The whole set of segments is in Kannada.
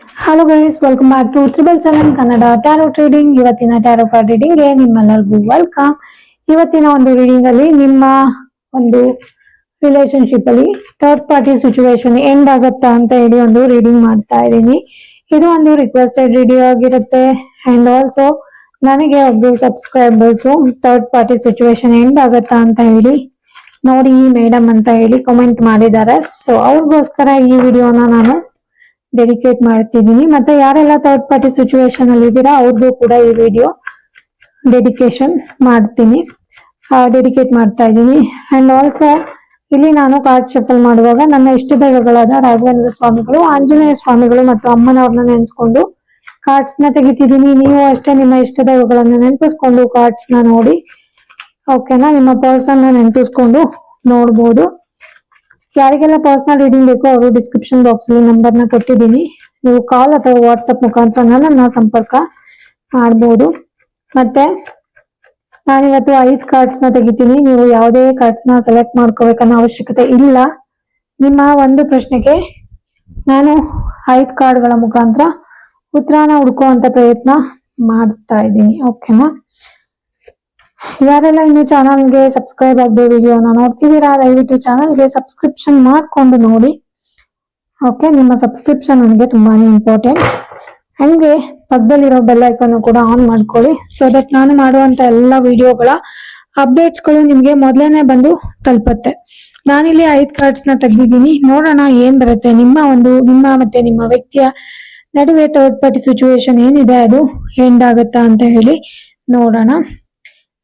Hello guys, welcome back to 777 Kannada tarot trading. ಇವತ್ತಿನ ಟ್ಯಾರೋ ಕಾರ್ಡ್ ರೀಡಿಂಗ್ ಗೆ ನಿಮ್ಮೆಲ್ಲರಿಗೂ ವೆಲ್ಕಮ್. ಇವತ್ತಿನ ಒಂದು ರೀಡಿಂಗ್ ಅಲ್ಲಿ ನಿಮ್ಮ ಒಂದು ರಿಲೇಶನ್ಶಿಪ್ ಅಲ್ಲಿ ಥರ್ಡ್ ಪಾರ್ಟಿ ಸಿಚುವೇಶನ್ ಎಂಡ್ ಆಗತ್ತಾ ಅಂತ ಹೇಳಿ ಒಂದು ರೀಡಿಂಗ್ ಮಾಡ್ತಾ ಇದ್ದೀನಿ. ಇದು ಒಂದು ರಿಕ್ವೆಸ್ಟೆಡ್ ರೀಡಿಂಗ್ ಆಗಿರುತ್ತೆ. ಅಂಡ್ ಆಲ್ಸೋ ನನಗೆ ಒಬ್ರು subscribers third party situation end ಆಗತ್ತಾ ಅಂತ ಹೇಳಿ ನೋಡಿ ಮೇಡಮ್ ಅಂತ ಹೇಳಿ ಕಮೆಂಟ್ ಮಾಡಿದ್ದಾರೆ. ಸೊ ಅವ್ರಿಗೋಸ್ಕರ ಈ ವಿಡಿಯೋನ ನಾನು ಡೆಡಿಕೇಟ್ ಮಾಡ್ತಿದ್ದೀನಿ. ಮತ್ತೆ ಯಾರೆಲ್ಲ ಥರ್ಡ್ ಪಾರ್ಟಿ ಸಿಚುವೇಶನ್ ಅಲ್ಲಿ ಇದ್ದೀರಾ ಅವ್ರಿಗೂ ಕೂಡ ಈ ವಿಡಿಯೋ ಡೆಡಿಕೇಟ್ ಮಾಡ್ತಾ ಇದ್ದೀನಿ. ಅಂಡ್ ಆಲ್ಸೋ ಇಲ್ಲಿ ನಾನು ಕಾರ್ಡ್ ಶಫಲ್ ಮಾಡುವಾಗ ನನ್ನ ಇಷ್ಟ ದೈವಗಳಾದ ರಾಘವೇಂದ್ರ ಸ್ವಾಮಿಗಳು, ಆಂಜನೇಯ ಸ್ವಾಮಿಗಳು ಮತ್ತು ಅಮ್ಮನವ್ರನ್ನ ನೆನೆಸ್ಕೊಂಡು ಕಾರ್ಡ್ಸ್ ನ ತೆಗಿತಿದ್ದೀನಿ. ನೀವು ಅಷ್ಟೇ ನಿಮ್ಮ ಇಷ್ಟ ದೈವಗಳನ್ನ ನೆನಪಿಸ್ಕೊಂಡು ಕಾರ್ಡ್ಸ್ ನ ನೋಡಿ, ಓಕೆನಾ. ನಿಮ್ಮ ಪರ್ಸನ್ ನ ನೆನಪಿಸ್ಕೊಂಡು ನೋಡ್ಬೋದು. ಯಾರಿಗೆಲ್ಲ ಪರ್ಸನಲ್ ರೀಡಿಂಗ್ ಬೇಕೋ ಅವರು ಡಿಸ್ಕ್ರಿಪ್ಷನ್ ಬಾಕ್ಸ್ ಅಲ್ಲಿ ನಂಬರ್ ನ ಕೊಟ್ಟಿದ್ದೀನಿ. ನೀವು ಕಾಲ್ ಅಥವಾ ವಾಟ್ಸ್ಆಪ್ ಮುಖಾಂತರ ನನ್ನ ಸಂಪರ್ಕ ಮಾಡಬಹುದು. ಮತ್ತೆ ನಾನಿವತ್ತು 5 ಕಾರ್ಡ್ಸ್ ನ ತೆಗಿತೀನಿ. ನೀವು ಯಾವುದೇ ಕಾರ್ಡ್ಸ್ ನ ಸೆಲೆಕ್ಟ್ ಮಾಡ್ಕೋಬೇಕನ್ನೋ ಅವಶ್ಯಕತೆ ಇಲ್ಲ. ನಿಮ್ಮ ಒಂದು ಪ್ರಶ್ನೆಗೆ ನಾನು 5 ಕಾರ್ಡ್ಗಳ ಮುಖಾಂತರ ಉತ್ತರನ ಹುಡುಕುವಂತ ಪ್ರಯತ್ನ ಮಾಡ್ತಾ ಇದ್ದೀನಿ, ಓಕೆನಾ. ಯಾರೆಲ್ಲ ಇನ್ನು ಚಾನಲ್ಗೆ ಸಬ್ಸ್ಕ್ರೈಬ್ ಆಗದೆ ವಿಡಿಯೋನ ನೋಡ್ತಿದ್ದೀರಾ ದಯವಿಟ್ಟು ಚಾನಲ್ಗೆ ಸಬ್ಸ್ಕ್ರಿಪ್ಷನ್ ಮಾಡ್ಕೊಂಡು ನೋಡಿ, ಓಕೆ. ನಿಮ್ಮ ಸಬ್ಸ್ಕ್ರಿಪ್ಷನ್ ನನಗೆ ತುಂಬಾನೇ ಇಂಪಾರ್ಟೆಂಟ್. ಹಂಗೆ ಪಕ್ಕದಲ್ಲಿರೋ ಬೆಲ್ ಐಕಾನ್ ಕೂಡ ಆನ್ ಮಾಡ್ಕೊಳ್ಳಿ, ಸೊ ದಟ್ ನಾನು ಮಾಡುವಂತ ಎಲ್ಲ ವಿಡಿಯೋಗಳ ಅಪ್ಡೇಟ್ಸ್ಗಳು ನಿಮ್ಗೆ ಮೊದಲೇನೆ ಬಂದು ತಲುಪತ್ತೆ. ನಾನಿಲ್ಲಿ 5 ಕಾರ್ಡ್ಸ್ ನ ತೆಗೆದಿದ್ದೀನಿ. ನೋಡೋಣ ಏನ್ ಬರುತ್ತೆ. ನಿಮ್ಮ ಮತ್ತೆ ನಿಮ್ಮ ವ್ಯಕ್ತಿಯ ನಡುವೆ ಥರ್ಡ್ ಪಾರ್ಟಿ ಸಿಚುವೇಶನ್ ಏನಿದೆ ಅದು ಎಂಡ್ ಆಗತ್ತಾ ಅಂತ ಹೇಳಿ ನೋಡೋಣ.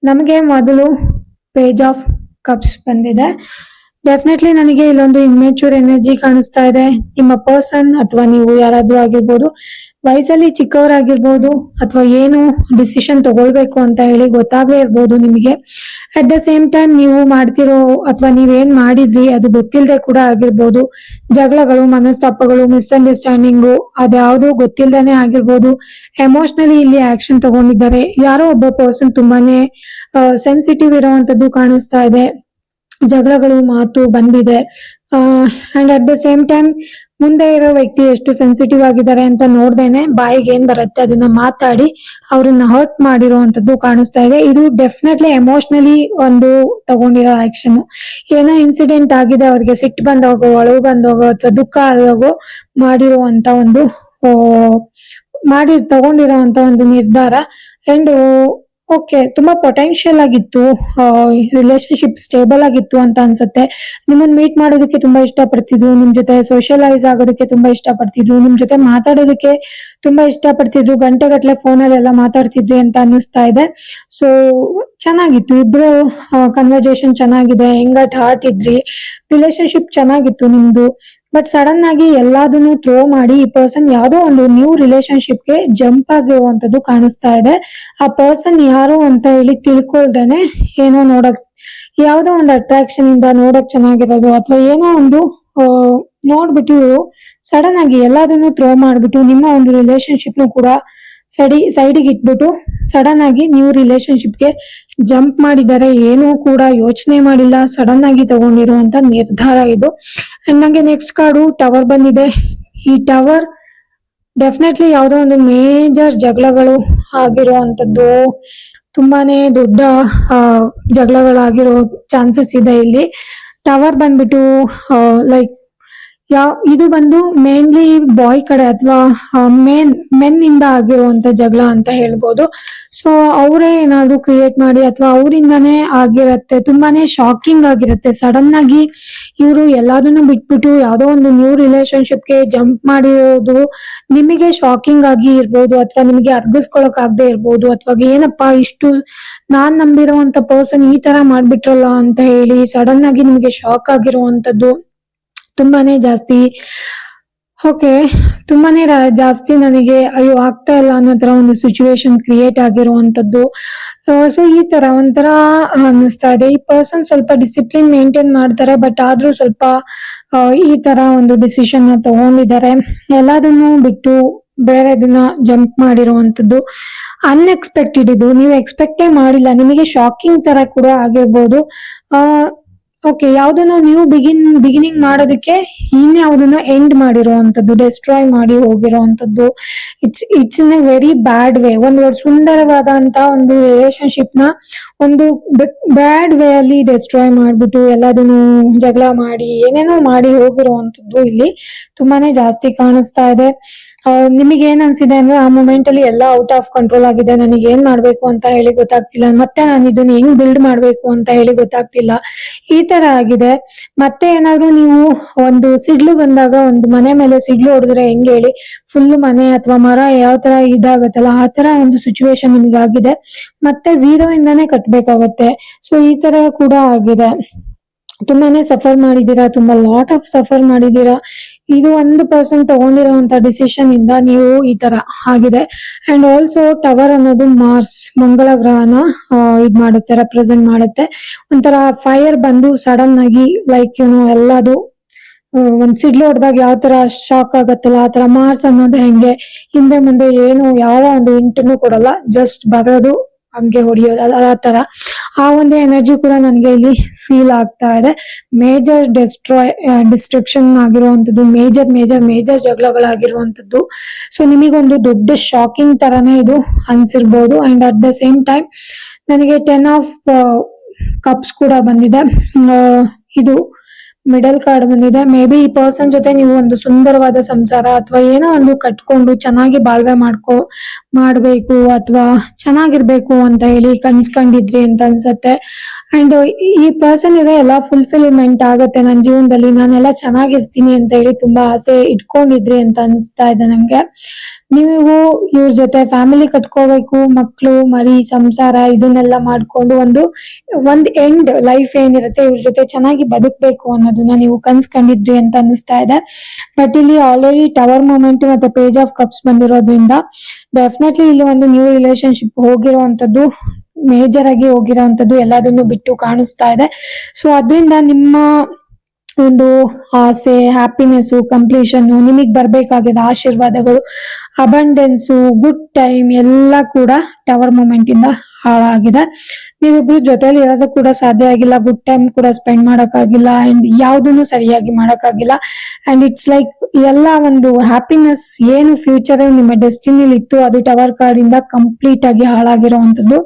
ನಮಗೆ ಮೊದಲು ಪೇಜ್ ಆಫ್ ಕಪ್ಸ್ ಬಂದಿದೆ. ಡೆಫಿನೆಟ್ಲಿ ನನಗೆ ಇಲ್ಲೊಂದು ಇಮ್ಮೆಚೂರ್ ಎನರ್ಜಿ ಕಾಣಿಸ್ತಾ ಇದೆ. ನಿಮ್ಮ ಪರ್ಸನ್ ಅಥವಾ ನೀವು ಯಾರಾದ್ರೂ ಆಗಿರ್ಬೋದು, ವಯಸ್ಸಲ್ಲಿ ಚಿಕ್ಕವರಾಗಿರ್ಬೋದು, ಅಥವಾ ಏನು ಡಿಸಿಷನ್ ತಗೊಳ್ಬೇಕು ಅಂತ ಹೇಳಿ ಗೊತ್ತಾಗೇ ಇರ್ಬೋದು ನಿಮಗೆ. ಅಟ್ ದ ಸೇಮ್ ಟೈಮ್ ನೀವು ಮಾಡ್ತಿರೋ ಅಥವಾ ನೀವೇನ್ ಮಾಡಿದ್ರಿ ಅದು ಗೊತ್ತಿಲ್ಲದೆ ಕೂಡ ಆಗಿರ್ಬೋದು. ಜಗಳಗಳು, ಮನಸ್ತಾಪಗಳು, ಮಿಸ್ಅಂಡರ್ಸ್ಟ್ಯಾಂಡಿಂಗು ಅದ್ಯಾವುದು ಗೊತ್ತಿಲ್ದೇನೆ ಆಗಿರ್ಬೋದು. ಎಮೋಷನಲಿ ಇಲ್ಲಿ ಆಕ್ಷನ್ ತಗೊಂಡಿದ್ದಾರೆ. ಯಾರೋ ಒಬ್ಬ ಪರ್ಸನ್ ತುಂಬಾನೇ ಸೆನ್ಸಿಟಿವ್ ಇರೋವಂಥದ್ದು ಕಾಣಿಸ್ತಾ ಇದೆ. ಜಗಳಗಳು, ಮಾತು ಬಂದಿದೆ. And at the same time ಮುಂದೆ ಇರೋ ವ್ಯಕ್ತಿ ಎಷ್ಟು ಸೆನ್ಸಿಟಿವ್ ಆಗಿದ್ದಾರೆ ಅಂತ ನೋಡ್ದೇನೆ ಬಾಯಿಗೆ ಏನ್ ಬರುತ್ತೆ ಅದನ್ನ ಮಾತಾಡಿ ಅವ್ರನ್ನ ಹರ್ಟ್ ಮಾಡಿರುವಂತದ್ದು ಕಾಣಿಸ್ತಾ ಇದೆ. ಇದು ಡೆಫಿನೆಟ್ಲಿ ಎಮೋಷನಲಿ ಒಂದು ತಗೊಂಡಿರೋ ಆಕ್ಷನ್. ಏನೋ ಇನ್ಸಿಡೆಂಟ್ ಆಗಿದೆ, ಅವ್ರಿಗೆ ಸಿಟ್ಟು ಬಂದೋಗೋ, ಅಳವು ಬಂದೋಗೋ ಅಥವಾ ದುಃಖ ಆಗೋಗೋ ಮಾಡಿರುವಂತ ಒಂದು ತಗೊಂಡಿರೋಂತ ಒಂದು ನಿರ್ಧಾರ. ಅಂಡ್ ಓಕೆ, ತುಂಬಾ ಪೊಟೆನ್ಶಿಯಲ್ ಆಗಿತ್ತು, ರಿಲೇಶನ್ಶಿಪ್ ಸ್ಟೇಬಲ್ ಆಗಿತ್ತು ಅಂತ ಅನ್ಸುತ್ತೆ. ನಿಮ್ಮನ್ನ ಮೀಟ್ ಮಾಡೋದಕ್ಕೆ ತುಂಬಾ ಇಷ್ಟಪಡ್ತಿದ್ರು, ನಿಮ್ ಜೊತೆ ಸೋಷಿಯಲೈಸ್ ಆಗೋದಕ್ಕೆ ತುಂಬಾ ಇಷ್ಟಪಡ್ತಿದ್ರು, ನಿಮ್ ಜೊತೆ ಮಾತಾಡೋದಕ್ಕೆ ತುಂಬಾ ಇಷ್ಟಪಡ್ತಿದ್ರು, ಗಂಟೆಗಟ್ಲೆ ಫೋನಲ್ಲೆಲ್ಲ ಮಾತಾಡ್ತಿದ್ರಿ ಅಂತ ಅನ್ನಿಸ್ತಾ ಇದೆ. ಸೊ ಚೆನ್ನಾಗಿತ್ತು, ಇಬ್ರು ಕನ್ವರ್ಜೇಷನ್ ಚೆನ್ನಾಗಿದೆ, ಹೆಂಗಟ್ ಹಾರ್ಟ್ ಇದ್ರಿ, ರಿಲೇಶನ್ಶಿಪ್ ಚೆನ್ನಾಗಿತ್ತು ನಿಮ್ದು. ಬಟ್ ಸಡನ್ ಆಗಿ ಎಲ್ಲದನ್ನು ಥ್ರೋ ಮಾಡಿ ಈ ಪರ್ಸನ್ ಯಾವ್ದೋ ಒಂದು ನ್ಯೂ ರಿಲೇಶನ್ಶಿಪ್ಗೆ ಜಂಪ್ ಆಗಿರುವಂತದ್ದು ಕಾಣಿಸ್ತಾ ಇದೆ. ಆ ಪರ್ಸನ್ ಯಾರು ಅಂತ ಹೇಳಿ ತಿಳ್ಕೊಳ್ದೇನೆ ಏನೋ ಯಾವ್ದೋ ಒಂದು ಅಟ್ರಾಕ್ಷನ್ ಇಂದ ನೋಡಕ್ ಚೆನ್ನಾಗಿರೋದು ಅಥವಾ ಏನೋ ಒಂದು ನೋಡ್ಬಿಟ್ಟು ಸಡನ್ ಆಗಿ ಎಲ್ಲದನ್ನು ಥ್ರೋ ಮಾಡ್ಬಿಟ್ಟು ನಿಮ್ಮ ಒಂದು ರಿಲೇಶನ್ಶಿಪ್ ಕೂಡ ಸೈಡಿಗೆ ಇಟ್ಬಿಟ್ಟು ಸಡನ್ ಆಗಿ ನ್ಯೂ ರಿಲೇಶನ್ಶಿಪ್ಗೆ ಜಂಪ್ ಮಾಡಿದ್ದಾರೆ. ಏನೂ ಕೂಡ ಯೋಚನೆ ಮಾಡಿಲ್ಲ, ಸಡನ್ ಆಗಿ ತಗೊಂಡಿರುವಂತ ನಿರ್ಧಾರ ಇದು. ಅಂಡ್ ನಂಗೆ ನೆಕ್ಸ್ಟ್ ಕಾರ್ಡು ಟವರ್ ಬಂದಿದೆ. ಈ ಟವರ್ ಡೆಫಿನೆಟ್ಲಿ ಯಾವ್ದೋ ಒಂದು ಮೇಜರ್ ಜಗಳಗಳು ಆಗಿರುವಂತದ್ದು, ತುಂಬಾನೇ ದೊಡ್ಡ ಜಗಳಗಳಾಗಿರೋ ಚಾನ್ಸಸ್ ಇದೆ ಇಲ್ಲಿ. ಟವರ್ ಬಂದ್ಬಿಟ್ಟು ಲೈಕ್ ಇದು ಬಂದು ಮೇನ್ಲಿ ಬಾಯ್ ಕಡೆ ಅಥವಾ ಮೆನ್ ಇಂದ ಆಗಿರುವಂತ ಜಗಳ ಅಂತ ಹೇಳ್ಬೋದು. ಸೊ ಅವರೇ ಏನಾದ್ರು ಕ್ರಿಯೇಟ್ ಮಾಡಿ ಅಥವಾ ಅವರಿಂದಾನೇ ಆಗಿರತ್ತೆ. ತುಂಬಾನೇ ಶಾಕಿಂಗ್ ಆಗಿರುತ್ತೆ. ಸಡನ್ ಆಗಿ ಇವರು ಎಲ್ಲಾದನ್ನು ಬಿಟ್ಬಿಟ್ಟು ಯಾವ್ದೋ ಒಂದು ನ್ಯೂ ರಿಲೇಶನ್ಶಿಪ್ಗೆ ಜಂಪ್ ಮಾಡಿರೋದು ನಿಮಗೆ ಶಾಕಿಂಗ್ ಆಗಿ ಇರ್ಬೋದು, ಅಥವಾ ನಿಮಗೆ ಅರ್ಗಿಸ್ಕೊಳಕ್ ಆಗದೆ ಇರ್ಬೋದು, ಅಥವಾ ಏನಪ್ಪಾ ಇಷ್ಟು ನಾನ್ ನಂಬಿರುವಂತ ಪರ್ಸನ್ ಈ ತರ ಮಾಡ್ಬಿಟ್ರಲ್ಲ ಅಂತ ಹೇಳಿ ಸಡನ್ ಆಗಿ ನಿಮಗೆ ಶಾಕ್ ಆಗಿರುವಂತದ್ದು ತುಂಬಾನೇ ಜಾಸ್ತಿ. ಓಕೆ, ತುಂಬಾನೇ ಜಾಸ್ತಿ ನನಗೆ ಅಯ್ಯೋ ಆಗ್ತಾ ಇಲ್ಲ ಅನ್ನೋ ತರ ಒಂದು ಸಿಚುವೇಶನ್ ಕ್ರಿಯೇಟ್ ಆಗಿರುವಂತದ್ದು. ಸೊ ಈ ತರ ಒಂಥರ ಅನ್ನಿಸ್ತಾ ಇದೆ. ಈ ಪರ್ಸನ್ ಸ್ವಲ್ಪ ಡಿಸಿಪ್ಲಿನ್ ಮೇಂಟೈನ್ ಮಾಡ್ತಾರೆ, ಬಟ್ ಆದ್ರೂ ಸ್ವಲ್ಪ ಈ ತರ ಒಂದು ಡಿಸಿಷನ್ ನ ತಗೊಂಡಿದ್ದಾರೆ. ಎಲ್ಲದನ್ನು ಬಿಟ್ಟು ಬೇರೆದನ್ನ ಜಂಪ್ ಮಾಡಿರುವಂತದ್ದು ಅನ್ಎಕ್ಸ್ಪೆಕ್ಟೆಡ್. ಇದು ನೀವು ಎಕ್ಸ್ಪೆಕ್ಟೇ ಮಾಡಿಲ್ಲ, ನಿಮಗೆ ಶಾಕಿಂಗ್ ತರ ಕೂಡ ಆಗಿರ್ಬೋದು. ಓಕೆ, ಯಾವ್ದನ್ನ ನೀವು ಬಿಗಿನಿಂಗ್ ಮಾಡೋದಕ್ಕೆ ಇನ್ಯಾವುದನ್ನ ಎಂಡ್ ಮಾಡಿರೋವಂಥದ್ದು, ಡೆಸ್ಟ್ರಾಯ್ ಮಾಡಿ ಹೋಗಿರೋವಂಥದ್ದು. It's in a very bad way. ಒಂದು ಸುಂದರವಾದಂತ ಒಂದು ರಿಲೇಶನ್ಶಿಪ್ ನ ಒಂದು ಬ್ಯಾಡ್ ವೇ ಅಲ್ಲಿ ಡೆಸ್ಟ್ರಾಯ್ ಮಾಡ್ಬಿಟ್ಟು ಎಲ್ಲದನ್ನು ಜಗಳ ಮಾಡಿ ಏನೇನೋ ಮಾಡಿ ಹೋಗಿರೋವಂಥದ್ದು ಇಲ್ಲಿ ತುಂಬಾನೇ ಜಾಸ್ತಿ ಕಾಣಿಸ್ತಾ ಇದೆ. ನಿಮಗೆ ಏನ್ ಅನ್ಸಿದೆ ಅಂದ್ರೆ ಆ ಮೂಮೆಂಟ್ ಅಲ್ಲಿ ಎಲ್ಲ ಔಟ್ ಆಫ್ ಕಂಟ್ರೋಲ್ ಆಗಿದೆ, ನನಗೆ ಏನ್ ಮಾಡ್ಬೇಕು ಅಂತ ಹೇಳಿ ಗೊತ್ತಾಗ್ತಿಲ್ಲ, ಮತ್ತೆ ನಾನು ಇದನ್ನ ಹೆಂಗ್ ಬಿಲ್ಡ್ ಮಾಡ್ಬೇಕು ಅಂತ ಹೇಳಿ ಗೊತ್ತಾಗ್ತಿಲ್ಲ, ಈ ತರ ಆಗಿದೆ. ಮತ್ತೆ ಏನಾದ್ರು ನೀವು ಒಂದು ಸಿಡ್ಲು ಬಂದಾಗ ಒಂದು ಮನೆ ಮೇಲೆ ಸಿಡ್ಲು ಹೊಡೆದ್ರೆ ಹೆಂಗ್ ಹೇಳಿ, ಫುಲ್ ಮನೆ ಅಥವಾ ಮರ ಯಾವ ತರ ಇದಾಗತ್ತಲ್ಲ ಆ ತರ ಒಂದು ಸಿಚುವೇಶನ್ ನಿಮಗಾಗಿದೆ. ಮತ್ತೆ ಝೀರೋ ಇಂದಾನೇ ಕಟ್ಬೇಕಾಗತ್ತೆ. ಸೊ ಈ ತರ ಕೂಡ ಆಗಿದೆ. ತುಂಬಾನೇ ಸಫರ್ ಮಾಡಿದೀರಾ, ತುಂಬಾ ಲಾಟ್ ಆಫ್ ಸಫರ್ ಮಾಡಿದೀರಾ. ಇದು 1% ತಗೊಂಡಿರುವಂತ ಡಿಸಿಷನ್ ಇಂದ ನೀವು ಈ ತರ ಆಗಿದೆ. ಅಂಡ್ ಆಲ್ಸೋ ಟವರ್ ಅನ್ನೋದು ಮಾರ್ಸ್, ಮಂಗಳ ಗ್ರಹನ ಇದ್ ಮಾಡುತ್ತೆ, ರೆಪ್ರೆಸೆಂಟ್ ಮಾಡುತ್ತೆ. ಒಂಥರ ಫೈರ್ ಬಂದು ಸಡನ್ ಆಗಿ ಲೈಕ್ ಎಲ್ಲದು ಒಂದ್ ಸಿಡ್ಲು ಹೊಡೆದಾಗ ಯಾವ ತರ ಶಾಕ್ ಆಗತ್ತಲ್ಲ ಆ ತರ ಮಾರ್ಸ್ ಅನ್ನೋದು ಹೆಂಗೆ ಹಿಂದೆ ಮುಂದೆ ಏನು ಯಾವ ಒಂದು ಇಂಟನ್ನು ಕೊಡಲ್ಲ, ಜಸ್ಟ್ ಬರೋದು ಹಂಗೆ ಹೊಡಿಯೋದು ಆ ತರ. ಆ ಒಂದು ಎನರ್ಜಿ ಕೂಡ ನನಗೆ ಇಲ್ಲಿ ಫೀಲ್ ಆಗ್ತಾ ಇದೆ. ಮೇಜರ್ ಡಿಸ್ಟ್ರಕ್ಷನ್ ಆಗಿರುವಂತದ್ದು, ಮೇಜರ್ ಜಗಳಗಳಾಗಿರುವಂತದ್ದು. ಸೊ ನಿಮಗೊಂದು ದೊಡ್ಡ ಶಾಕಿಂಗ್ ತರಾನೇ ಇದು ಅನ್ಸಿರ್ಬೋದು. And at the same time ನನಗೆ 10 ಆಫ್ ಕಪ್ಸ್ ಕೂಡ ಬಂದಿದೆ. ಇದು ಮಿಡಲ್ ಕಾರ್ಡ್ ಬಂದಿದೆ. ಮೇ ಬಿ ಈ ಪರ್ಸನ್ ಜೊತೆ ನೀವು ಒಂದು ಸುಂದರವಾದ ಸಂಸಾರ ಅಥವಾ ಏನೋ ಒಂದು ಕಟ್ಕೊಂಡು ಚೆನ್ನಾಗಿ ಬಾಳ್ವೆ ಮಾಡ್ಬೇಕು ಅಥವಾ ಚೆನ್ನಾಗಿರ್ಬೇಕು ಅಂತ ಹೇಳಿ ಕನ್ಸ್ಕೊಂಡಿದ್ರಿ ಅಂತ ಅನ್ಸತ್ತೆ. ಅಂಡ್ ಈ ಪರ್ಸನ್ ಇದೆ ಎಲ್ಲ ಫುಲ್ಫಿಲ್ಮೆಂಟ್ ಆಗತ್ತೆ ನನ್ನ ಜೀವನದಲ್ಲಿ, ನಾನೆಲ್ಲ ಚೆನ್ನಾಗಿರ್ತೀನಿ ಅಂತ ಹೇಳಿ ತುಂಬಾ ಆಸೆ ಇಟ್ಕೊಂಡಿದ್ರಿ ಅಂತ ಅನ್ಸ್ತಾ ಇದೆ ನಂಗೆ. ನೀವು ಇವ್ರ ಜೊತೆ ಫ್ಯಾಮಿಲಿ ಕಟ್ಕೋಬೇಕು, ಮಕ್ಳು ಮರಿ ಸಂಸಾರ ಇದನ್ನೆಲ್ಲ ಮಾಡ್ಕೊಂಡು ಒಂದ್ ಎಂಡ್ ಲೈಫ್ ಏನಿರುತ್ತೆ ಇವ್ರ ಜೊತೆ ಚೆನ್ನಾಗಿ ಬದುಕ್ಬೇಕು ಅನ್ನೋದನ್ನ ನೀವು ಕನ್ಸ್ಕೊಂಡಿದ್ರಿ ಅಂತ ಅನಿಸ್ತಾ ಇದೆ. ಬಟ್ ಇಲ್ಲಿ ಆಲ್ರೆಡಿ ಟವರ್ ಮೂಮೆಂಟ್ ಮತ್ತೆ ಪೇಜ್ ಆಫ್ ಕಪ್ಸ್ ಬಂದಿರೋದ್ರಿಂದ ಡೆಫಿನೆಟ್ಲಿ ಇಲ್ಲಿ ಒಂದು ನ್ಯೂ ರಿಲೇಶನ್ಶಿಪ್ ಹೋಗಿರೋವಂಥದ್ದು, ಮೇಜರ್ ಆಗಿ ಹೋಗಿರೋವಂಥದ್ದು ಎಲ್ಲದನ್ನು ಬಿಟ್ಟು ಕಾಣಿಸ್ತಾ ಇದೆ. ಸೊ ಅದರಿಂದ ನಿಮ್ಮ ಒಂದು ಆಸೆ, ಹ್ಯಾಪಿನೆಸ್, ಕಂಪ್ಲೀಷನ್, ನಿಮಗ್ ಬರ್ಬೇಕಾಗಿದ್ದ ಆಶೀರ್ವಾದಗಳು, ಅಬಂಡೆನ್ಸು, ಗುಡ್ ಟೈಮ್ ಎಲ್ಲ ಕೂಡ ಟವರ್ ಮೂಮೆಂಟ್ ಇಂದ ಹಾಳಾಗಿದೆ. ನೀವಿಬ್ರು ಜೊತೆಲಿ ಇರೋದು ಕೂಡ ಸಾಧ್ಯ ಆಗಿಲ್ಲ, ಗುಡ್ ಟೈಮ್ ಕೂಡ ಸ್ಪೆಂಡ್ ಮಾಡಕ್ಕಾಗಿಲ್ಲ, ಅಂಡ್ ಯಾವ್ದನ್ನು ಸರಿಯಾಗಿ ಮಾಡಕ್ಕಾಗಿಲ್ಲ. ಅಂಡ್ ಇಟ್ಸ್ ಲೈಕ್ ಎಲ್ಲ ಒಂದು ಹ್ಯಾಪಿನೆಸ್ ಏನು ಫ್ಯೂಚರ್ ನಿಮ್ಮ ಡೆಸ್ಟಿನಿಲಿ ಇತ್ತು ಅದು ಟವರ್ ಕಾರ್ಡ್ ಇಂದ ಕಂಪ್ಲೀಟ್ ಆಗಿ ಹಾಳಾಗಿರೋವಂಥದ್ದು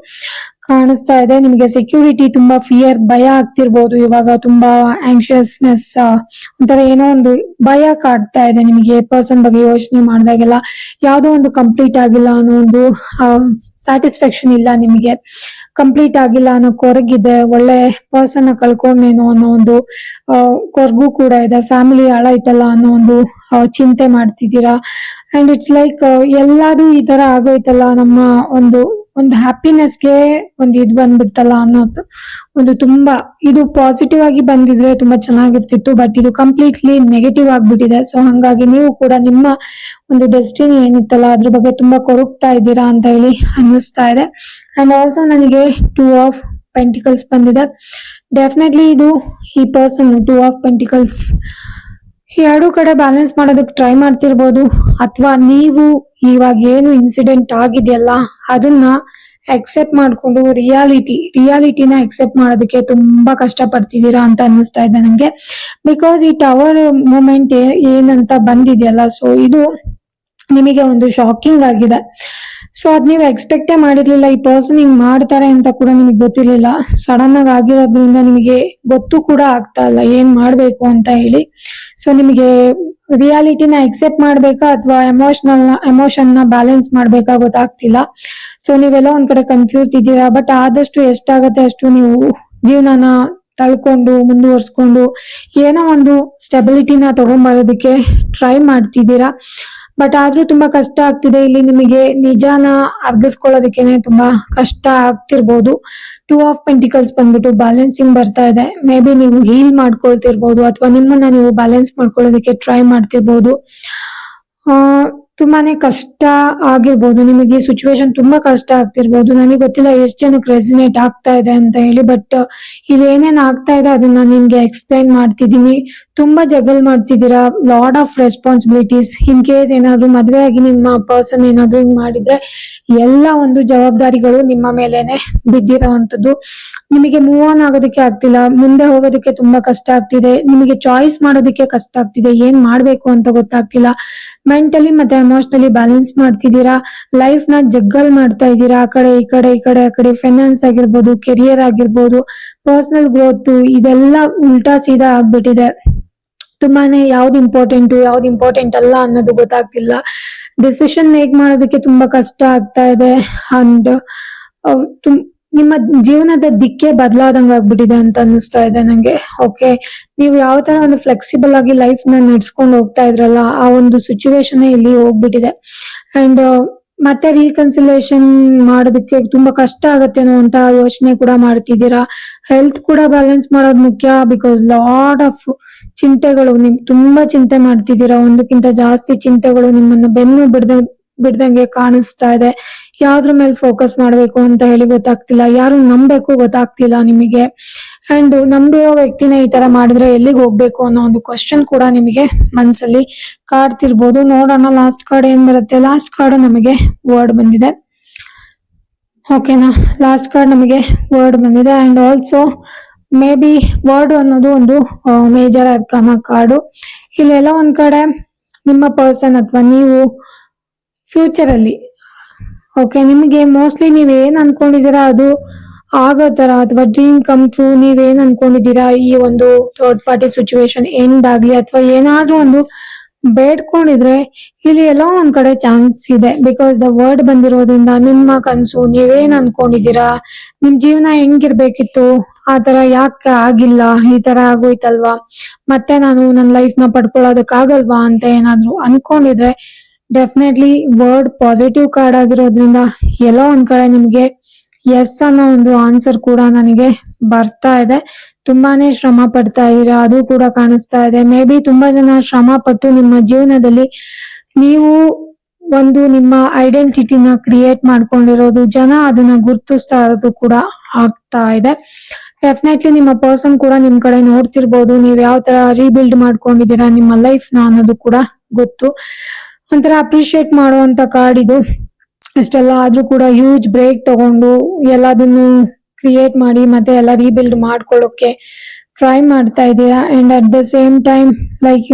ಕಾಣಿಸ್ತಾ ಇದೆ. ನಿಮಗೆ ಸೆಕ್ಯೂರಿಟಿ ತುಂಬಾ ಫಿಯರ್, ಭಯ ಆಗ್ತಿರ್ಬೋದು. ಇವಾಗ ತುಂಬಾ ಆಂಕ್ಷಿಯಸ್ನೆಸ್, ಒಂಥರ ಏನೋ ಒಂದು ಭಯ ಕಾಡ್ತಾ ಇದೆ ನಿಮಗೆ ಪರ್ಸನ್ ಬಗ್ಗೆ ಯೋಚನೆ ಮಾಡಿದಾಗೆಲ್ಲ. ಯಾವ್ದೋ ಒಂದು ಕಂಪ್ಲೀಟ್ ಆಗಿಲ್ಲ ಅನ್ನೋ ಒಂದು ಸ್ಯಾಟಿಸ್ಫ್ಯಾಕ್ಷನ್ ಇಲ್ಲ ನಿಮಗೆ, ಕಂಪ್ಲೀಟ್ ಆಗಿಲ್ಲ ಅನ್ನೋ ಕೊರಗಿದೆ, ಒಳ್ಳೆ ಪರ್ಸನ್ ಕಳ್ಕೊಂಡೇನೋ ಅನ್ನೋ ಒಂದು ಕೊರಗು ಕೂಡ ಇದೆ, ಫ್ಯಾಮಿಲಿ ಹಾಳಾಯ್ತಲ್ಲ ಅನ್ನೋ ಒಂದು ಚಿಂತೆ ಮಾಡ್ತಿದ್ದೀರಾ. ಅಂಡ್ ಇಟ್ಸ್ ಲೈಕ್ ಎಲ್ಲಾದು ಈ ತರ ಆಗೋಯ್ತಲ್ಲ, ನಮ್ಮ ಒಂದು ಹ್ಯಾಪಿನೆಸ್ಗೆ ಒಂದು ಇದು ಬಂದ್ಬಿಡ್ತಲ್ಲ ಅನ್ನೋದು ಒಂದು ತುಂಬಾ, ಇದು ಪಾಸಿಟಿವ್ ಆಗಿ ಬಂದಿದ್ರೆ ತುಂಬಾ ಚೆನ್ನಾಗಿರ್ತಿತ್ತು. ಬಟ್ ಇದು ಕಂಪ್ಲೀಟ್ಲಿ ನೆಗೆಟಿವ್ ಆಗ್ಬಿಟ್ಟಿದೆ. ಸೊ ಹಂಗಾಗಿ ನೀವು ಕೂಡ ನಿಮ್ಮ ಒಂದು ಡೆಸ್ಟಿನಿ ಏನಿತ್ತಲ್ಲ ಅದ್ರ ಬಗ್ಗೆ ತುಂಬಾ ಕೊರಗ್ತಾ ಇದ್ದೀರಾ ಅಂತ ಹೇಳಿ ಅನ್ನಿಸ್ತಾ ಇದೆ. ಅಂಡ್ ಆಲ್ಸೋ ನನಗೆ 2 ಆಫ್ ಪೆಂಟಿಕಲ್ಸ್ ಬಂದಿದೆ. ಡೆಫಿನೆಟ್ಲಿ ಇದು ಈ ಪರ್ಸನ್ 2 ಆಫ್ ಪೆಂಟಿಕಲ್ಸ್ ಎರಡು ಕಡೆ ಬ್ಯಾಲೆನ್ಸ್ ಮಾಡೋದಕ್ಕೆ ಟ್ರೈ ಮಾಡ್ತಿರ್ಬೋದು, ಅಥವಾ ನೀವು ಇವಾಗ ಏನು ಇನ್ಸಿಡೆಂಟ್ ಆಗಿದೆಯಲ್ಲ ಅದನ್ನ ಅಕ್ಸೆಪ್ಟ್ ಮಾಡ್ಕೊಂಡು ರಿಯಾಲಿಟಿನ ಅಕ್ಸೆಪ್ಟ್ ಮಾಡೋದಕ್ಕೆ ತುಂಬಾ ಕಷ್ಟ ಪಡ್ತಿದ್ದೀರಾ ಅಂತ ಅನ್ನಿಸ್ತಾ ಇದೆ ನಂಗೆ. ಬಿಕಾಸ್ ಈ ಟವರ್ ಮೂಮೆಂಟ್ ಏನಂತ ಬಂದಿದೆಯಲ್ಲ, ಸೊ ಇದು ನಿಮಗೆ ಒಂದು ಶಾಕಿಂಗ್ ಆಗಿದೆ. ಸೊ ಅದ್ ನೀವು ಎಕ್ಸ್ಪೆಕ್ಟೇ ಮಾಡಿರ್ಲಿಲ್ಲ, ಈ ಪರ್ಸನ್ ಹಿಂಗ್ ಮಾಡ್ತಾರೆ ಅಂತ ಕೂಡ ನಿಮಗೆ ಗೊತ್ತಿರ್ಲಿಲ್ಲ. ಸಡನ್ ಆಗಿ ಆಗಿರೋದ್ರಿಂದ ನಿಮಗೆ ಗೊತ್ತು ಕೂಡ ಆಗ್ತಾ ಇಲ್ಲ ಏನ್ ಮಾಡ್ಬೇಕು ಅಂತ ಹೇಳಿ. ಸೊ ನಿಮಗೆ ರಿಯಾಲಿಟಿನ ಎಕ್ಸೆಪ್ಟ್ ಮಾಡ್ಬೇಕಾ ಅಥವಾ ಎಮೋಷನ್ ನ ಬ್ಯಾಲೆನ್ಸ್ ಮಾಡ್ಬೇಕಾ ಗೊತ್ತಾಗ್ತಿಲ್ಲ. ಸೊ ನೀವೆಲ್ಲ ಒಂದ್ ಕಡೆ ಕನ್ಫ್ಯೂಸ್ಡ್ ಇದ್ದೀರಾ. ಬಟ್ ಆದಷ್ಟು ಎಷ್ಟಾಗತ್ತೆ ಅಷ್ಟು ನೀವು ಜೀವನನ ತಳ್ಕೊಂಡು ಮುಂದುವರ್ಸ್ಕೊಂಡು ಏನೋ ಒಂದು ಸ್ಟೆಬಿಲಿಟಿನ ತಗೊಂಡ್ಬರೋದಕ್ಕೆ ಟ್ರೈ ಮಾಡ್ತಿದ್ದೀರಾ. ಬಟ್ ಆದ್ರೂ ತುಂಬಾ ಕಷ್ಟ ಆಗ್ತಿದೆ. ಇಲ್ಲಿ ನಿಮಗೆ ನಿಜಾನ ಅರ್ಗಿಸ್ಕೊಳ್ಳೋದಕ್ಕೇನೆ ತುಂಬಾ ಕಷ್ಟ ಆಗ್ತಿರ್ಬೋದು. 2 ಆಫ್ ಪೆಂಟಿಕಲ್ಸ್ ಬಂದ್ಬಿಟ್ಟು ಬ್ಯಾಲೆನ್ಸಿಂಗ್ ಬರ್ತಾ ಇದೆ. ಮೇ ಬಿ ನೀವು ಹೀಲ್ ಮಾಡ್ಕೊಳ್ತಿರ್ಬೋದು ಅಥವಾ ನಿಮ್ಮನ್ನ ನೀವು ಬ್ಯಾಲೆನ್ಸ್ ಮಾಡ್ಕೊಳ್ಳೋದಕ್ಕೆ ಟ್ರೈ ಮಾಡ್ತಿರ್ಬೋದು. ತುಂಬಾನೇ ಕಷ್ಟ ಆಗಿರ್ಬೋದು, ನಿಮಗೆ ಸಿಚುವೇಶನ್ ತುಂಬಾ ಕಷ್ಟ ಆಗ್ತಿರ್ಬೋದು. ನನಗೆ ಗೊತ್ತಿಲ್ಲ ಎಷ್ಟು ಜನಕ್ಕೆ ರೆಸಿನೇಟ್ ಆಗ್ತಾ ಇದೆ ಅಂತ ಹೇಳಿ, ಬಟ್ ಇಲ್ಲಿ ಏನೇನ್ ಆಗ್ತಾ ಇದೆ ಅದನ್ನ ನಾನು ನಿಮ್ಗೆ ಎಕ್ಸ್ಪ್ಲೈನ್ ಮಾಡ್ತಿದ್ದೀನಿ. ತುಂಬಾ ಜಗಲ್ ಮಾಡ್ತಿದ್ದೀರಾ, lot of responsibilities. In case ಏನಾದ್ರು ಮದ್ವೆ ಆಗಿ ನಿಮ್ಮ ಪರ್ಸನ್ ಏನಾದ್ರು ಹಿಂಗ್ ಮಾಡಿದ್ರೆ ಎಲ್ಲ ಒಂದು ಜವಾಬ್ದಾರಿಗಳು ನಿಮ್ಮ ಮೇಲೇನೆ ಬಿದ್ದಿರೋವಂಥದ್ದು. ನಿಮಗೆ ಮೂವ್ ಆನ್ ಆಗೋದಕ್ಕೆ ಆಗ್ತಿಲ್ಲ, ಮುಂದೆ ಹೋಗೋದಕ್ಕೆ ತುಂಬಾ ಕಷ್ಟ ಆಗ್ತಿದೆ, ನಿಮಗೆ ಚಾಯ್ಸ್ ಮಾಡೋದಕ್ಕೆ ಕಷ್ಟ ಆಗ್ತಿದೆ, ಏನ್ ಮಾಡ್ಬೇಕು ಅಂತ ಗೊತ್ತಾಗ್ತಿಲ್ಲ. ಮೆಂಟಲಿ ಮತ್ತೆ ಎಮೋಷನಲಿ ಬ್ಯಾಲೆನ್ಸ್ ಮಾಡ್ತಿದ್ದೀರಾ, ಲೈಫ್ ನ ಜಗ್ಗಲ್ ಮಾಡ್ತಾ ಇದ್ದೀರಾ. ಆ ಕಡೆ ಈ ಕಡೆ ಆ ಕಡೆ ಫೈನಾನ್ಸ್ ಆಗಿರ್ಬೋದು, ಕೆರಿಯರ್ ಆಗಿರ್ಬೋದು, ಪರ್ಸನಲ್ ಗ್ರೋತ್, ಇದೆಲ್ಲ ಉಲ್ಟಾ ಸೀದಾ ಆಗ್ಬಿಟ್ಟಿದೆ. ತುಂಬಾನೇ ಯಾವ್ದು ಇಂಪಾರ್ಟೆಂಟ್ ಅಲ್ಲ ಅನ್ನೋದು ಗೊತ್ತಾಗ್ತಿಲ್ಲ. ಡಿಸಿಷನ್ ಮೇಕ್ ಮಾಡೋದಕ್ಕೆ ತುಂಬಾ ಕಷ್ಟ ಆಗ್ತಾ ಇದೆ. ಅಂಡ್ ನಿಮ್ಮ ಜೀವನದ ದಿಕ್ಕೇ ಬದಲಾದಂಗ ಆಗ್ಬಿಟ್ಟಿದೆ ಅಂತ ಅನ್ನಿಸ್ತಾ ಇದೆ ನಂಗೆ. ಓಕೆ, ನೀವು ಯಾವ ತರ ಒಂದು ಫ್ಲೆಕ್ಸಿಬಲ್ ಆಗಿ ಲೈಫ್ ನ ನಡ್ಸ್ಕೊಂಡು ಹೋಗ್ತಾ ಇದ್ರಲ್ಲ, ಆ ಒಂದು ಸಿಚುವೇಶನ್ ಇಲ್ಲಿ ಹೋಗ್ಬಿಟ್ಟಿದೆ. ಅಂಡ್ ಮತ್ತೆ ರೀಕನ್ಸಿಲೇಷನ್ ಮಾಡೋದಕ್ಕೆ ತುಂಬಾ ಕಷ್ಟ ಆಗತ್ತೇನೋ ಅಂತ ಯೋಚನೆ ಕೂಡ ಮಾಡ್ತಿದ್ದೀರಾ. ಹೆಲ್ತ್ ಕೂಡ ಬ್ಯಾಲೆನ್ಸ್ ಮಾಡೋದು ಮುಖ್ಯ, ಬಿಕಾಸ್ ಲಾಟ್ ಆಫ್ ಚಿಂತೆಗಳು, ನಿಮ್ ತುಂಬಾ ಚಿಂತೆ ಮಾಡ್ತಿದ್ದೀರಾ. ಒಂದಕ್ಕಿಂತ ಜಾಸ್ತಿ ಚಿಂತೆಗಳು ನಿಮ್ಮನ್ನ ಬೆನ್ನು ಬಿಡ್ದಂಗೆ ಕಾಣಿಸ್ತಾ ಇದೆ. ಯಾವ್ದ್ರ ಮೇಲೆ ಫೋಕಸ್ ಮಾಡ್ಬೇಕು ಅಂತ ಹೇಳಿ ಗೊತ್ತಾಗ್ತಿಲ್ಲ, ಯಾರು ನಂಬೇಕು ಗೊತ್ತಾಗ್ತಿಲ್ಲ ನಿಮಗೆ. ಅಂಡ್ ನಂಬಿರೋ ವ್ಯಕ್ತಿನ ಈ ತರ ಮಾಡಿದ್ರೆ ಎಲ್ಲಿಗೆ ಹೋಗ್ಬೇಕು ಅನ್ನೋ ಒಂದು ಕ್ವಶನ್ ಕೂಡ ನಿಮಗೆ ಮನ್ಸಲ್ಲಿ ಕಾಡ್ತಿರ್ಬೋದು. ನೋಡೋಣ ಲಾಸ್ಟ್ ಕಾರ್ಡ್ ಏನ್ ಬರುತ್ತೆ. ಲಾಸ್ಟ್ ಕಾರ್ಡ್ ನಮಗೆ ವರ್ಡ್ ಬಂದಿದೆ. ಓಕೆನಾ, ಲಾಸ್ಟ್ ಕಾರ್ಡ್ ನಮಗೆ ವರ್ಡ್ ಬಂದಿದೆ. And also may be word ಅನ್ನೋದು ಒಂದು ಮೇಜರ್ ಅರ್ಕಾನ ಕಾರ್ಡು. ಇಲ್ಲೆಲ್ಲ ಒಂದ್ ಕಡೆ ನಿಮ್ಮ ಪರ್ಸನ್ ಅಥವಾ ನೀವು ಫ್ಯೂಚರ್ ಅಲ್ಲಿ, ಓಕೆ, ನಿಮಗೆ ಮೋಸ್ಟ್ಲಿ ನೀವೇನ್ ಅನ್ಕೊಂಡಿದೀರಾ ಅದು ಆಗೋ ತರ, ಅಥವಾ ಡ್ರೀಮ್ ಕಮ್ ಟ್ರೂ, ನೀವೇನ್ ಅನ್ಕೊಂಡಿದೀರಾ ಈ ಒಂದು ಥರ್ಡ್ ಪಾರ್ಟಿ ಸಿಚುವೇಶನ್ ಎಂಡ್ ಆಗ್ಲಿ, ಅಥವಾ ಏನಾದ್ರೂ ಒಂದು ಬೇಡ್ಕೊಂಡಿದ್ರೆ ಇಲ್ಲಿ ಎಲ್ಲೋ ಒಂದ್ ಕಡೆ ಚಾನ್ಸ್ ಇದೆ. ಬಿಕಾಸ್ ದ ವರ್ಡ್ ಬಂದಿರೋದ್ರಿಂದ ನಿಮ್ಮ ಕನ್ಸು, ನೀವೇನ್ ಅನ್ಕೊಂಡಿದೀರಾ, ನಿಮ್ ಜೀವನ ಹೆಂಗಿರ್ಬೇಕಿತ್ತು, ಆ ತರ ಯಾಕೆ ಆಗಿಲ್ಲ, ಈ ತರ ಆಗೋಯ್ತಲ್ವಾ, ಮತ್ತೆ ನಾನು ನನ್ನ ಲೈಫ್ ನ ಪಡ್ಕೊಳ್ಳೋದಕ್ಕಾಗಲ್ವಾ ಅಂತ ಏನಾದ್ರು ಅನ್ಕೊಂಡಿದ್ರೆ, ಡೆಫಿನೆಟ್ಲಿ ವರ್ಡ್ ಪಾಸಿಟಿವ್ ಕಾರ್ಡ್ ಆಗಿರೋದ್ರಿಂದ ಎಲ್ಲೋ ಒಂದ್ ಕಡೆ ನಿಮ್ಗೆ ಎಸ್ ಅನ್ನೋ ಒಂದು ಆನ್ಸರ್ ಕೂಡ ನನಗೆ ಬರ್ತಾ ಇದೆ. ತುಂಬಾನೇ ಶ್ರಮ ಪಡ್ತಾ ಇದೀರಾ, ಅದು ಕೂಡ ಕಾಣಿಸ್ತಾ ಇದೆ. ಮೇ ಬಿ ತುಂಬಾ ಜನ ಶ್ರಮ ಪಟ್ಟು ನಿಮ್ಮ ಜೀವನದಲ್ಲಿ ನೀವು ಒಂದು ನಿಮ್ಮ ಐಡೆಂಟಿಟಿನ ಕ್ರಿಯೇಟ್ ಮಾಡ್ಕೊಂಡಿರೋದು, ಜನ ಅದನ್ನ ಗುರ್ತಿಸ್ತಾ ಇರೋದು ಕೂಡ ಆಗ್ತಾ ಇದೆ. ಡೆಫಿನೆಟ್ಲಿ ನಿಮ್ಮ ಪರ್ಸನ್ ಕೂಡ ನಿಮ್ ಕಡೆ ನೋಡ್ತಿರ್ಬೋದು, ನೀವ್ ಯಾವ ತರ ರೀಬಿಲ್ಡ್ ಮಾಡ್ಕೊಂಡಿದ್ದೀರಾ ನಿಮ್ಮ ಲೈಫ್ ನ ಅನ್ನೋದು ಕೂಡ ಗೊತ್ತು. ಒಂಥರ ಅಪ್ರಿಶಿಯೇಟ್ ಮಾಡುವಂತ ಕಾರ್ಡ್ ಇದು. ಇಷ್ಟೆಲ್ಲ ಆದ್ರೂ ಕೂಡ ಹ್ಯೂಜ್ ಬ್ರೇಕ್ ತಗೊಂಡು ಎಲ್ಲದನ್ನು ಕ್ರಿಯೇಟ್ ಮಾಡಿ ಮತ್ತೆ ಎಲ್ಲ ರೀಬಿಲ್ಡ್ ಮಾಡ್ಕೊಳ್ಳೋಕೆ ಟ್ರೈ ಮಾಡ್ತಾ ಇದೀರಾ. And at the same time like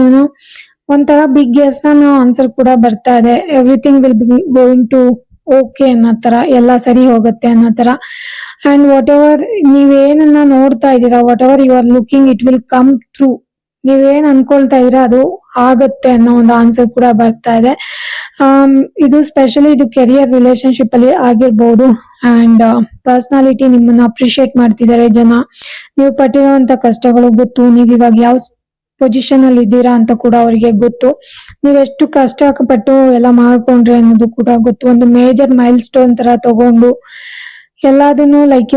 ಒಂಥರ ಬಿಗ್ ಎಸ್ ಅನ್ನೋ ಆನ್ಸರ್ ಕೂಡ ಬರ್ತಾ ಇದೆ. Everything will be going to okay ಅನ್ನೋ ತರ, ಎಲ್ಲ ಸರಿ ಹೋಗುತ್ತೆ ಅನ್ನೋ ತರ. ಅಂಡ್ ವಾಟ್ ಎವರ್ ನೀವೇನನ್ನ ನೋಡ್ತಾ ಇದ್ದೀರಾ, whatever you are looking, it will come through. ನೀವೇನ್ ಅನ್ಕೊಳ್ತಾ ಇದ್ದೀರಾ ಅದು ಆಗತ್ತೆ ಅನ್ನೋ ಒಂದು ಆನ್ಸರ್ ಕೂಡ ಬರ್ತಾ ಇದೆ. ಇದು ಸ್ಪೆಷಲಿ ಇದು ಕೆರಿಯರ್ ರಿಲೇಶನ್ಶಿಪ್ ಅಲ್ಲಿ ಆಗಿರ್ಬೋದು. ಅಂಡ್ ಪರ್ಸನಾಲಿಟಿ ನಿಮ್ಮನ್ನ ಅಪ್ರಿಶಿಯೇಟ್ ಮಾಡ್ತಿದ್ದಾರೆ ಜನ. ನೀವು ಪಟ್ಟಿರುವಂತ ಕಷ್ಟಗಳು ಗೊತ್ತು, ನೀವ್ ಇವಾಗ ಯಾವ ಪೊಸಿಷನ್ ಅಲ್ಲಿ ಇದ್ದೀರಾ ಅಂತ ಕೂಡ ಅವರಿಗೆ ಗೊತ್ತು. ನೀವೆಷ್ಟು ಕಷ್ಟಪಟ್ಟು ಎಲ್ಲ ಮಾಡ್ಕೊಂಡ್ರಿ ಅನ್ನೋದು ಕೂಡ ಗೊತ್ತು. ಒಂದು ಮೇಜರ್ ಮೈಲ್ ಸ್ಟೋನ್ ತರ ತಗೊಂಡು ಎಲ್ಲದನ್ನು ಲೈಕ್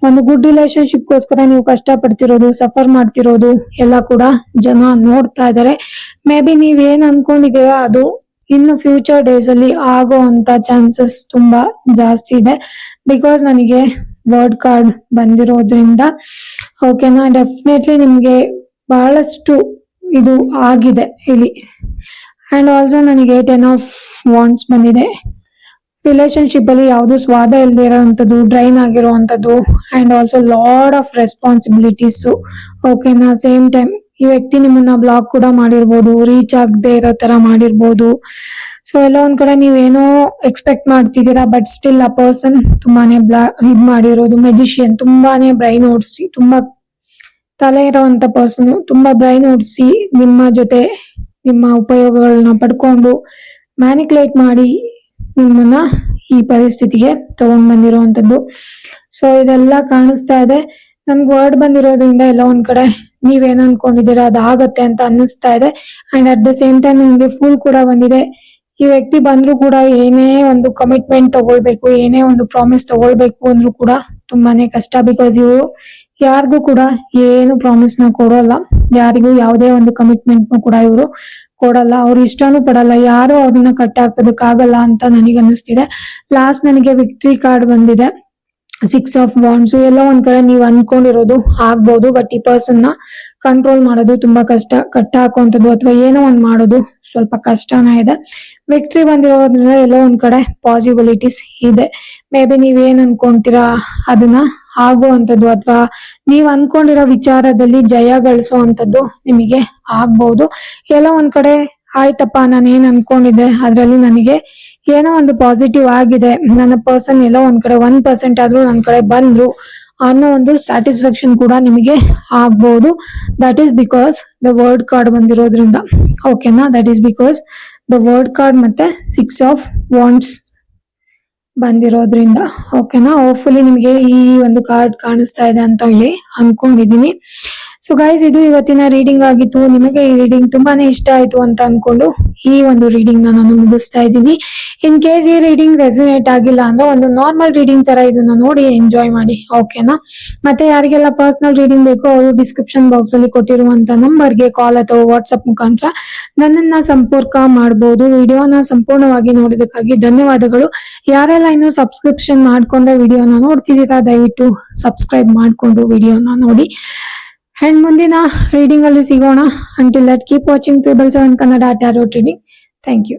ಒಂದು ಗುಡ್ ರಿಲೇಶನ್ಶಿಪ್ ಗೋಸ್ಕರ ನೀವು ಕಷ್ಟ ಪಡ್ತಿರೋದು, ಸಫರ್ ಮಾಡ್ತಿರೋದು ಎಲ್ಲ ಕೂಡ ಜನ ನೋಡ್ತಾ ಇದಾರೆ. ಮೇ ಬಿ ನೀವೇನ್ ಅನ್ಕೊಂಡಿದೀರಾ ಅದು ಇನ್ನು ಫ್ಯೂಚರ್ ಡೇಸ್ ಅಲ್ಲಿ ಆಗೋ ಅಂತ ಚಾನ್ಸಸ್ ತುಂಬಾ ಜಾಸ್ತಿ ಇದೆ. ಬಿಕಾಸ್ ನನಗೆ ವರ್ಡ್ ಕಾರ್ಡ್ ಬಂದಿರೋದ್ರಿಂದ, ಓಕೆನಾ, ಡೆಫಿನೆಟ್ಲಿ ನಿಮ್ಗೆ ಬಹಳಷ್ಟು ಇದು ಆಗಿದೆ ಇಲ್ಲಿ. ಅಂಡ್ ಆಲ್ಸೋ ನನಗೆ 10 ಆಫ್ ವಾಂಡ್ಸ್ ಬಂದಿದೆ. ರಿಲೇಶನ್ಶಿಪ್ ಅಲ್ಲಿ ಯಾವ್ದು ಸ್ವಾದ ಇಲ್ಲದೆ ಇರೋಂಥದ್ದು, ಡ್ರೈನ್ ಆಗಿರುವಂತದ್ದು, and also lot of responsibilities. ಓಕೆನಾ, ಸೇಮ್ ಟೈಮ್ ಈ ವ್ಯಕ್ತಿ ನಿಮ್ಮನ್ನ ಬ್ಲಾಕ್ ಕೂಡ ಮಾಡಿರ್ಬೋದು, ರೀಚ್ ಆಗದೆ ಇರೋ ತರ ಮಾಡಿರ್ಬೋದು. ಸೊ ಎಲ್ಲ ಒಂದ್ ಕಡೆ ನೀವೇನೋ ಎಕ್ಸ್ಪೆಕ್ಟ್ ಮಾಡ್ತಿದ್ದೀರಾ, ಬಟ್ ಸ್ಟಿಲ್ ಆ ಪರ್ಸನ್ ತುಂಬಾನೇ ಇದ್ ಮಾಡಿರೋದು. ಮೆಜಿಷಿಯನ್, ತುಂಬಾನೇ ಬ್ರೈನ್ ಓಡಿಸಿ, ತುಂಬಾ ತಲೆ ಇರೋಂತ ಪರ್ಸನ್, ತುಂಬಾ ಬ್ರೈನ್ ಓಡಿಸಿ ನಿಮ್ಮ ಜೊತೆ ನಿಮ್ಮ ಉಪಯೋಗಗಳನ್ನ ಪಡ್ಕೊಂಡು ಮ್ಯಾನಿಕ್ಯುಲೇಟ್ ಮಾಡಿ ನಿಮ್ಮನ್ನ ಈ ಪರಿಸ್ಥಿತಿಗೆ ತಗೊಂಡ್ ಬಂದಿರುವಂತದ್ದು. ಸೊ ಇದೆಲ್ಲ ಕಾಣಿಸ್ತಾ ಇದೆ. ನನ್ಗೆ ವರ್ಡ್ ಬಂದಿರೋದ್ರಿಂದ ಎಲ್ಲ ಒಂದ್ ಕಡೆ ನೀವೇನ್ ಅನ್ಕೊಂಡಿದ್ದೀರಾ ಅದಾಗತ್ತೆ ಅಂತ ಅನ್ನಿಸ್ತಾ ಇದೆ. And at the same time ನಿಮ್ಗೆ ಫುಲ್ ಕೂಡ ಬಂದಿದೆ. ಈ ವ್ಯಕ್ತಿ ಬಂದ್ರು ಕೂಡ ಏನೇ ಒಂದು ಕಮಿಟ್ಮೆಂಟ್ ತಗೊಳ್ಬೇಕು, ಏನೇ ಒಂದು ಪ್ರಾಮಿಸ್ ತಗೊಳ್ಬೇಕು ಅಂದ್ರೂ ಕೂಡ ತುಂಬಾನೇ ಕಷ್ಟ. ಬಿಕಾಸ್ ಇವರು ಯಾರಿಗೂ ಕೂಡ ಏನು ಪ್ರಾಮಿಸ್ ನ ಕೊಡೋಲ್ಲ, ಯಾರಿಗೂ ಯಾವುದೇ ಒಂದು ಕಮಿಟ್ಮೆಂಟ್ ಕೂಡ ಇವರು ಕೊಡಲ್ಲ, ಅವ್ರು ಇಷ್ಟನೂ ಪಡಲ್ಲ, ಯಾರು ಅದನ್ನ ಕಟ್ ಹಾಕೋದಕ್ಕಾಗಲ್ಲ ಅಂತ ನನಗೆ ಅನ್ನಿಸ್ತಿದೆ. ಲಾಸ್ಟ್ ನನಗೆ ವಿಕ್ಟ್ರಿ ಕಾರ್ಡ್ ಬಂದಿದೆ, 6 ಆಫ್ ವಾಂಡ್ಸ್. ಎಲ್ಲೋ ಒಂದ್ ಕಡೆ ನೀವು ಅನ್ಕೊಂಡಿರೋದು ಆಗ್ಬೋದು, ಬಟ್ ಈ ಪರ್ಸನ್ ನ ಕಂಟ್ರೋಲ್ ಮಾಡೋದು ತುಂಬಾ ಕಷ್ಟ. ಕಟ್ ಹಾಕುವಂಥದ್ದು ಅಥವಾ ಏನೋ ಒಂದ್ ಮಾಡೋದು ಸ್ವಲ್ಪ ಕಷ್ಟನೇ ಇದೆ. ವಿಕ್ಟ್ರಿ ಬಂದಿರೋದ್ರಿಂದ ಎಲ್ಲೋ ಒಂದ್ ಕಡೆ ಪಾಸಿಬಿಲಿಟೀಸ್ ಇದೆ. ಮೇ ಬಿ ನೀವ್ ಏನ್ ಅನ್ಕೊಂತೀರಾ ಅದನ್ನ ಆಗುವಂಥದ್ದು ಅಥವಾ ನೀವ್ ಅನ್ಕೊಂಡಿರೋ ವಿಚಾರದಲ್ಲಿ ಜಯ ಗಳಿಸುವಂಥದ್ದು ನಿಮಗೆ ಆಗ್ಬಹುದು. ಎಲ್ಲೋ ಒಂದ್ ಕಡೆ ಆಯ್ತಪ್ಪ, ನಾನು ಏನ್ ಅನ್ಕೊಂಡಿದ್ದೆ ಅದ್ರಲ್ಲಿ ನನಗೆ ಏನೋ ಒಂದು ಪಾಸಿಟಿವ್ ಆಗಿದೆ, ನನ್ನ ಪರ್ಸನ್ ಎಲ್ಲೋ ಒಂದ್ ಕಡೆ 1% ಆದ್ರೂ ನನ್ ಕಡೆ ಬಂದ್ರು ಅನ್ನೋ ಒಂದು ಸ್ಯಾಟಿಸ್ಫ್ಯಾಕ್ಷನ್ ಕೂಡ ನಿಮಗೆ ಆಗ್ಬಹುದು. That is because the word card ಬಂದಿರೋದ್ರಿಂದ. ಓಕೆನಾ? That is because the word card ಮತ್ತೆ 6 ಆಫ್ ವಾಂಡ್ಸ್ ಬಂದಿರೋದ್ರಿಂದ. ಓಕೆನಾ? ಹೋಪ್ಫುಲಿ ನಿಮಗೆ ಈ ಒಂದು ಕಾರ್ಡ್ ಕಾಣಿಸ್ತಾ ಇದೆ ಅಂತ ಹೇಳಿ ಅನ್ಕೊಂಡಿದೀನಿ. ಸೊ ಗೈಸ್, ಇದು ಇವತ್ತಿನ ರೀಡಿಂಗ್ ಆಗಿತ್ತು. ನಿಮಗೆ ಈ ರೀಡಿಂಗ್ ತುಂಬಾನೇ ಇಷ್ಟ ಆಯ್ತು ಅಂತ ಅನ್ಕೊಂಡು ಈ ಒಂದು ರೀಡಿಂಗ್ ನಾನು ಮುಗಿಸ್ತಾ ಇದ್ದೀನಿ. ಇನ್ ಕೇಸ್ ಈ ರೀಡಿಂಗ್ ರೆಸೊನೇಟ್ ಆಗಿಲ್ಲ ಅಂದ್ರೆ ಒಂದು ನಾರ್ಮಲ್ ರೀಡಿಂಗ್ ತರ ಇದನ್ನ ನೋಡಿ ಎಂಜಾಯ್ ಮಾಡಿ. ಓಕೆನಾ? ಮತ್ತೆ ಯಾರಿಗೆಲ್ಲ ಪರ್ಸನಲ್ ರೀಡಿಂಗ್ ಬೇಕೋ ಅವರು ಡಿಸ್ಕ್ರಿಪ್ಷನ್ ಬಾಕ್ಸ್ ಅಲ್ಲಿ ಕೊಟ್ಟಿರುವಂತ ನಂಬರ್ಗೆ ಕಾಲ್ ಅಥವಾ ವಾಟ್ಸ್ಆಪ್ ಮುಖಾಂತರ ನನ್ನನ್ನ ಸಂಪರ್ಕ ಮಾಡಬಹುದು. ವಿಡಿಯೋನ ಸಂಪೂರ್ಣವಾಗಿ ನೋಡಿದಕ್ಕಾಗಿ ಧನ್ಯವಾದಗಳು. ಯಾರೆಲ್ಲ ಇನ್ನೂ ಸಬ್ಸ್ಕ್ರಿಪ್ಷನ್ ಮಾಡ್ಕೊಂಡ ವಿಡಿಯೋನ ನೋಡ್ತಿದ್ದೀರಾ, ದಯವಿಟ್ಟು ಸಬ್ಸ್ಕ್ರೈಬ್ ಮಾಡ್ಕೊಂಡು ವಿಡಿಯೋನ ನೋಡಿ. ಅಂಡ್ ಮುಂದಿನ ರೀಡಿಂಗ್ ಅಲ್ಲಿ ಸಿಗೋಣ. Until that keep watching 777 Kannada tarot reading. Thank you.